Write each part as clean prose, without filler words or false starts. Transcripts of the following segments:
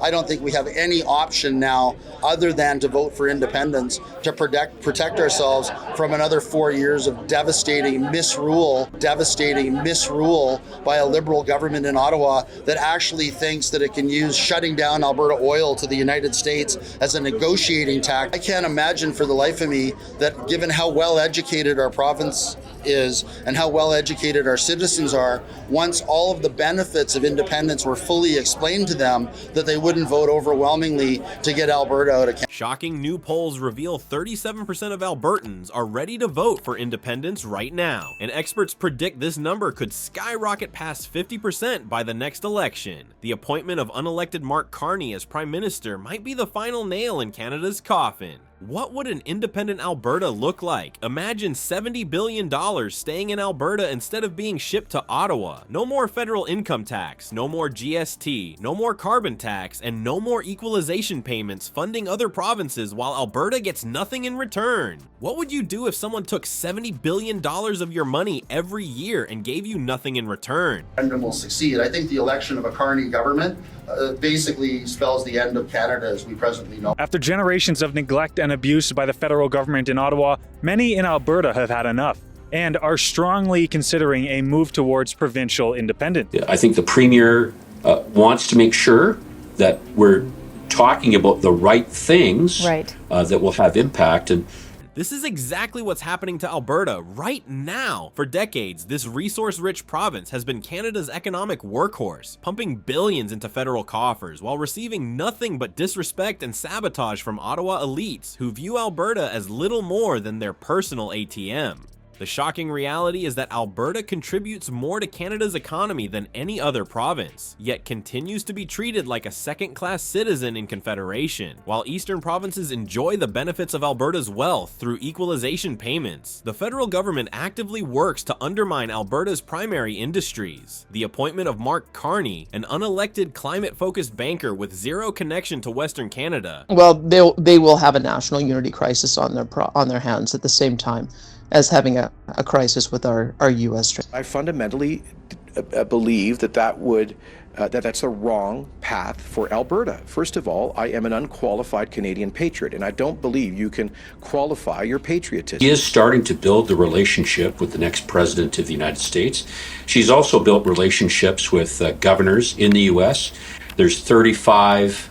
I don't think we have any option now other than to vote for independence to protect ourselves from another 4 years of devastating misrule by a Liberal government in Ottawa that actually thinks that it can use shutting down Alberta oil to the United States as a negotiating tactic. I can't imagine for the life of me that, given how well educated our province is and how well educated our citizens are, once all of the benefits of independence were fully explained to them, that they wouldn't vote overwhelmingly to get Alberta out of Canada. Shocking new polls reveal 37% of Albertans are ready to vote for independence right now, and experts predict this number could skyrocket past 50% by the next election. The appointment of unelected Mark Carney as Prime Minister might be the final nail in Canada's coffin. What would an independent Alberta look like? Imagine $70 billion staying in Alberta instead of being shipped to Ottawa. No more federal income tax, no more GST, no more carbon tax, and no more equalization payments funding other provinces while Alberta gets nothing in return. What would you do if someone took $70 billion of your money every year and gave you nothing in return? And will succeed. I think the election of a Carney government basically spells the end of Canada as we presently know. After generations of neglect and abuse by the federal government in Ottawa, many in Alberta have had enough and are strongly considering a move towards provincial independence. I think the Premier wants to make sure that we're talking about the right things that will have impact. And this is exactly what's happening to Alberta right now. For decades, this resource-rich province has been Canada's economic workhorse, pumping billions into federal coffers while receiving nothing but disrespect and sabotage from Ottawa elites who view Alberta as little more than their personal ATM. The shocking reality is that Alberta contributes more to Canada's economy than any other province, yet continues to be treated like a second-class citizen in Confederation. While eastern provinces enjoy the benefits of Alberta's wealth through equalization payments, the federal government actively works to undermine Alberta's primary industries. The appointment of Mark Carney, an unelected climate-focused banker with zero connection to Western Canada. Well, they will have a national unity crisis on their hands at the same time as having a crisis with our U.S. trade. I fundamentally believe that's a wrong path for Alberta. First of all, I am an unqualified Canadian patriot, and I don't believe you can qualify your patriotism. She is starting to build the relationship with the next president of the United States. She's also built relationships with governors in the U.S. There's 35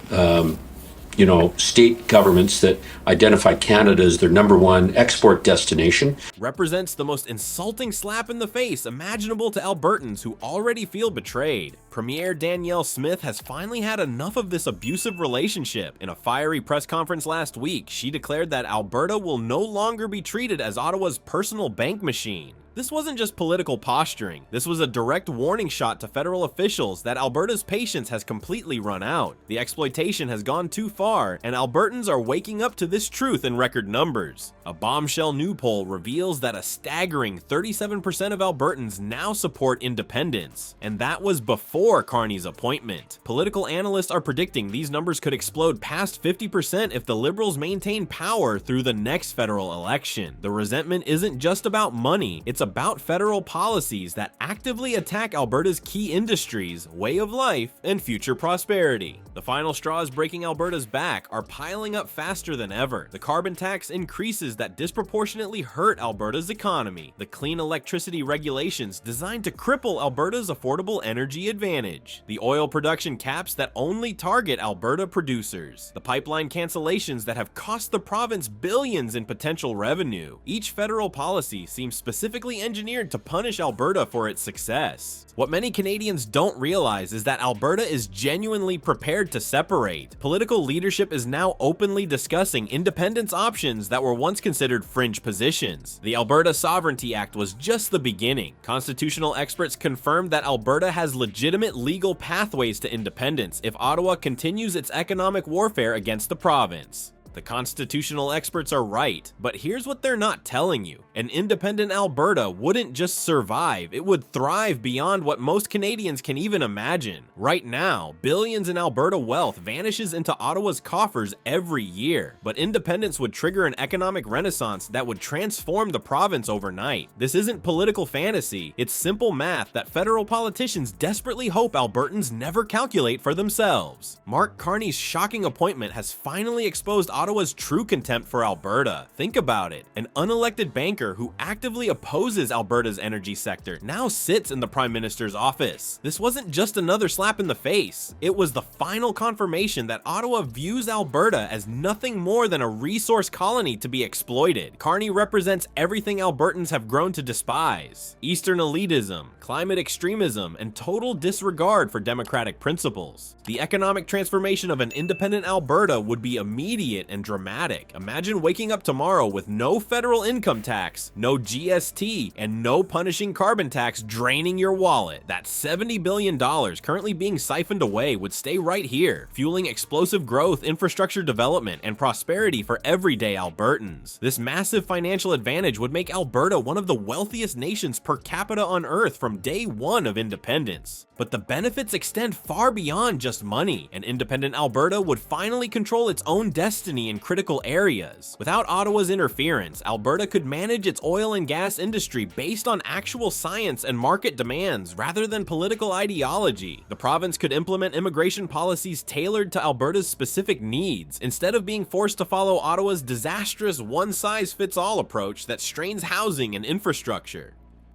state governments that identify Canada as their #1 export destination. Represents the most insulting slap in the face imaginable to Albertans who already feel betrayed. Premier Danielle Smith has finally had enough of this abusive relationship. In a fiery press conference last week, she declared that Alberta will no longer be treated as Ottawa's personal bank machine. This wasn't just political posturing. This was a direct warning shot to federal officials that Alberta's patience has completely run out. The exploitation has gone too far, and Albertans are waking up to this truth in record numbers. A bombshell new poll reveals that a staggering 37% of Albertans now support independence, and that was before Carney's appointment. Political analysts are predicting these numbers could explode past 50% if the Liberals maintain power through the next federal election. The resentment isn't just about money, it's about federal policies that actively attack Alberta's key industries, way of life, and future prosperity. The final straws breaking Alberta's back are piling up faster than ever. The carbon tax increases that disproportionately hurt Alberta's economy. The clean electricity regulations designed to cripple Alberta's affordable energy advantage. The oil production caps that only target Alberta producers. The pipeline cancellations that have cost the province billions in potential revenue. Each federal policy seems specifically engineered to punish Alberta for its success. What many Canadians don't realize is that Alberta is genuinely prepared to separate. Political leadership is now openly discussing independence options that were once considered fringe positions. The Alberta Sovereignty Act was just the beginning. Constitutional experts confirmed that Alberta has legitimate legal pathways to independence if Ottawa continues its economic warfare against the province. The constitutional experts are right, but here's what they're not telling you. An independent Alberta wouldn't just survive, it would thrive beyond what most Canadians can even imagine. Right now, billions in Alberta wealth vanishes into Ottawa's coffers every year, but independence would trigger an economic renaissance that would transform the province overnight. This isn't political fantasy, it's simple math that federal politicians desperately hope Albertans never calculate for themselves. Mark Carney's shocking appointment has finally exposed Ottawa's true contempt for Alberta. Think about it. An unelected banker who actively opposes Alberta's energy sector now sits in the Prime Minister's office. This wasn't just another slap in the face. It was the final confirmation that Ottawa views Alberta as nothing more than a resource colony to be exploited. Carney represents everything Albertans have grown to despise: Eastern elitism, climate extremism, and total disregard for democratic principles. The economic transformation of an independent Alberta would be immediate and dramatic. Imagine waking up tomorrow with no federal income tax, no GST, and no punishing carbon tax draining your wallet. That $70 billion currently being siphoned away would stay right here, fueling explosive growth, infrastructure development, and prosperity for everyday Albertans. This massive financial advantage would make Alberta one of the wealthiest nations per capita on Earth from day one of independence. But the benefits extend far beyond just money. An independent Alberta would finally control its own destiny in critical areas. Without Ottawa's interference, Alberta could manage its oil and gas industry based on actual science and market demands rather than political ideology. The province could implement immigration policies tailored to Alberta's specific needs, instead of being forced to follow Ottawa's disastrous one-size-fits-all approach that strains housing and infrastructure.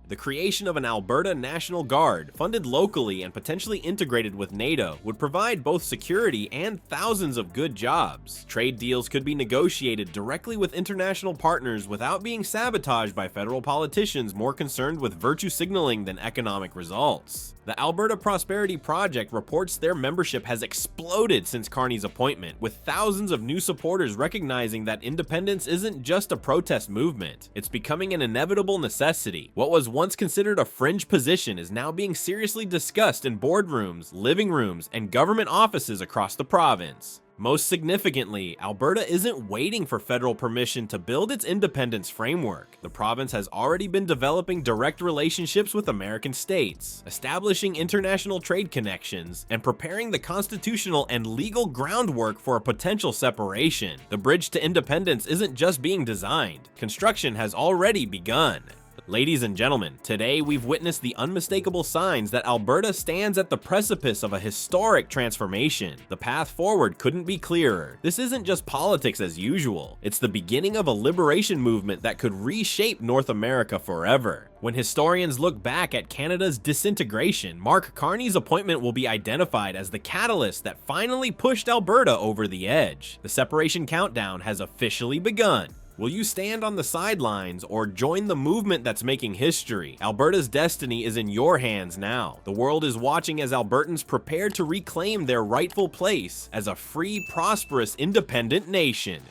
The creation of an Alberta National Guard, funded locally and potentially integrated with NATO, would provide both security and thousands of good jobs. Trade deals could be negotiated directly with international partners without being sabotaged by federal politicians more concerned with virtue signaling than economic results. The Alberta Prosperity Project reports their membership has exploded since Carney's appointment, with thousands of new supporters recognizing that independence isn't just a protest movement. It's becoming an inevitable necessity. What was once considered a fringe position is now being seriously discussed in boardrooms, living rooms, and government offices across the province. Most significantly, Alberta isn't waiting for federal permission to build its independence framework. The province has already been developing direct relationships with American states, establishing international trade connections, and preparing the constitutional and legal groundwork for a potential separation. The bridge to independence isn't just being designed. Construction has already begun. Ladies and gentlemen, today we've witnessed the unmistakable signs that Alberta stands at the precipice of a historic transformation. The path forward couldn't be clearer. This isn't just politics as usual. It's the beginning of a liberation movement that could reshape North America forever. When historians look back at Canada's disintegration, Mark Carney's appointment will be identified as the catalyst that finally pushed Alberta over the edge. The separation countdown has officially begun. Will you stand on the sidelines or join the movement that's making history? Alberta's destiny is in your hands now. The world is watching as Albertans prepare to reclaim their rightful place as a free, prosperous, independent nation.